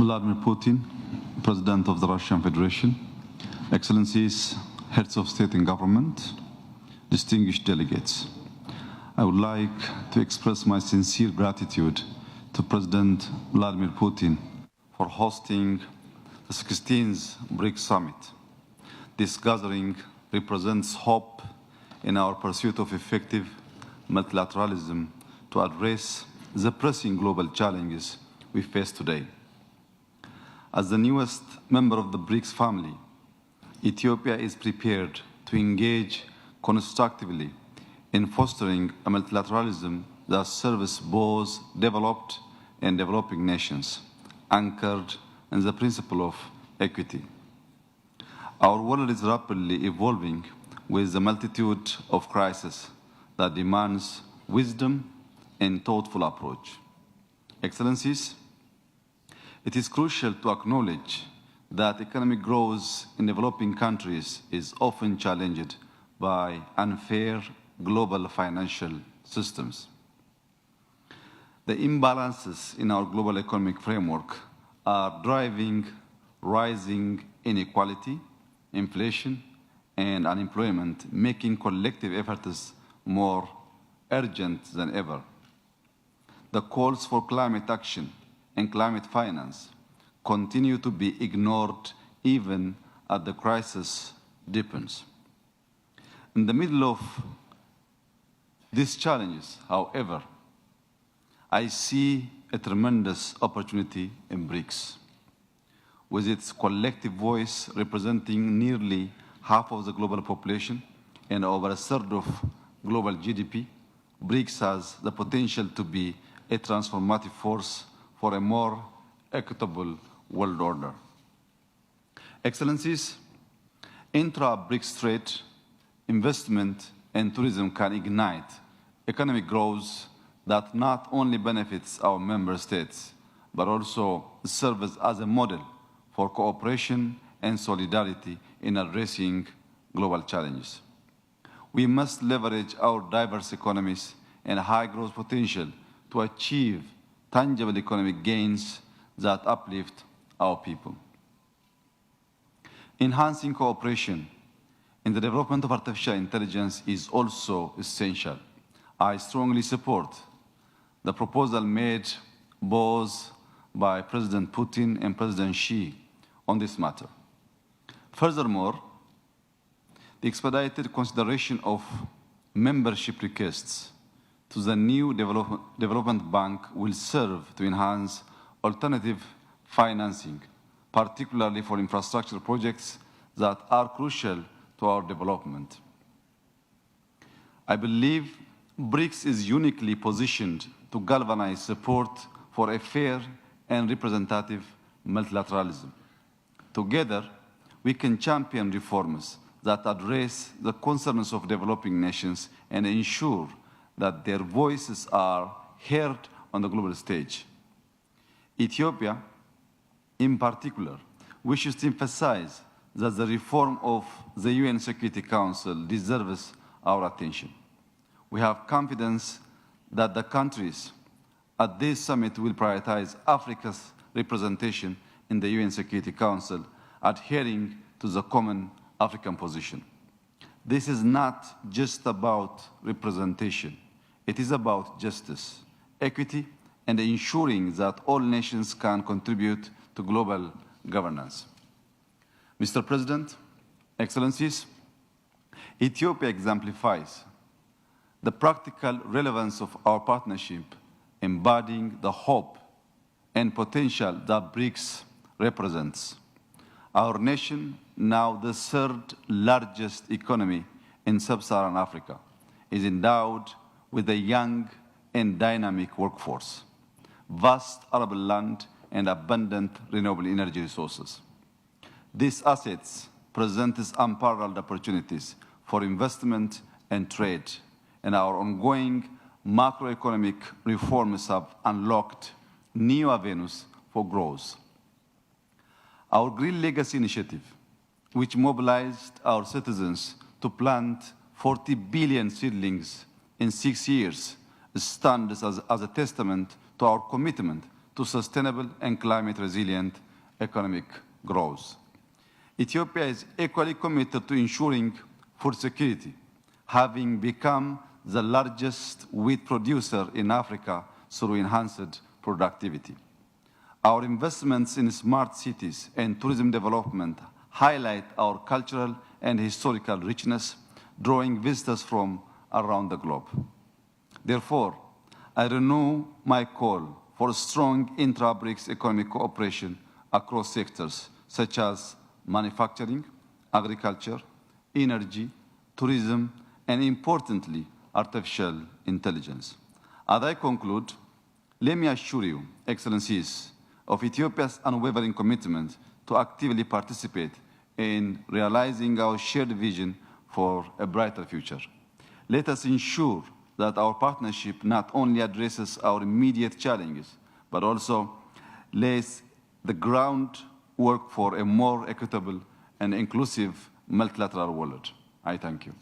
Vladimir Putin, President of the Russian Federation, Excellencies, Heads of State and Government, distinguished delegates, I would like to express my sincere gratitude to President Vladimir Putin for hosting the 16th BRICS Summit. This gathering represents hope in our pursuit of effective multilateralism to address the pressing global challenges we face today. As the newest member of the BRICS family, Ethiopia is prepared to engage constructively in fostering a multilateralism that serves both developed and developing nations, anchored in the principle of equity. Our world is rapidly evolving with a multitude of crises that demands wisdom and thoughtful approach. Excellencies, it is crucial to acknowledge that economic growth in developing countries is often challenged by unfair global financial systems. The imbalances in our global economic framework are driving rising inequality, inflation, and unemployment, making collective efforts more urgent than ever. The calls for climate action and climate finance continue to be ignored even as the crisis deepens. In the middle of these challenges, however, I see a tremendous opportunity in BRICS. With its collective voice representing nearly half of the global population and over a third of global GDP, BRICS has the potential to be a transformative force for a more equitable world order. Excellencies, intra-BRICS trade, investment, and tourism can ignite economic growth that not only benefits our member states, but also serves as a model for cooperation and solidarity in addressing global challenges. We must leverage our diverse economies and high growth potential to achieve tangible economic gains that uplift our people. Enhancing cooperation in the development of artificial intelligence is also essential. I strongly support the proposal made both by President Putin and President Xi on this matter. Furthermore, the expedited consideration of membership requests to the new development bank will serve to enhance alternative financing, particularly for infrastructure projects that are crucial to our development. I believe BRICS is uniquely positioned to galvanize support for a fair and representative multilateralism. Together, we can champion reforms that address the concerns of developing nations and ensure that their voices are heard on the global stage. Ethiopia, in particular, wishes to emphasize that the reform of the UN Security Council deserves our attention. We have confidence that the countries at this summit will prioritize Africa's representation in the UN Security Council, adhering to the common African position. This is not just about representation. It is about justice, equity, and ensuring that all nations can contribute to global governance. Mr. President, Excellencies, Ethiopia exemplifies the practical relevance of our partnership, embodying the hope and potential that BRICS represents. Our nation, now the third largest economy in sub-Saharan Africa, is endowed with a young and dynamic workforce, vast arable land, and abundant renewable energy resources. These assets present unparalleled opportunities for investment and trade, and our ongoing macroeconomic reforms have unlocked new avenues for growth. Our Green Legacy Initiative, which mobilized our citizens to plant 40 billion seedlings in 6 years, stands as a testament to our commitment to sustainable and climate resilient economic growth. Ethiopia is equally committed to ensuring food security, having become the largest wheat producer in Africa through enhanced productivity. Our investments in smart cities and tourism development highlight our cultural and historical richness, drawing visitors from around the globe. Therefore, I renew my call for strong intra-BRICS economic cooperation across sectors such as manufacturing, agriculture, energy, tourism, and importantly, artificial intelligence. As I conclude, let me assure you, Excellencies, of Ethiopia's unwavering commitment to actively participate in realizing our shared vision for a brighter future. Let us ensure that our partnership not only addresses our immediate challenges, but also lays the groundwork for a more equitable and inclusive multilateral world. I thank you.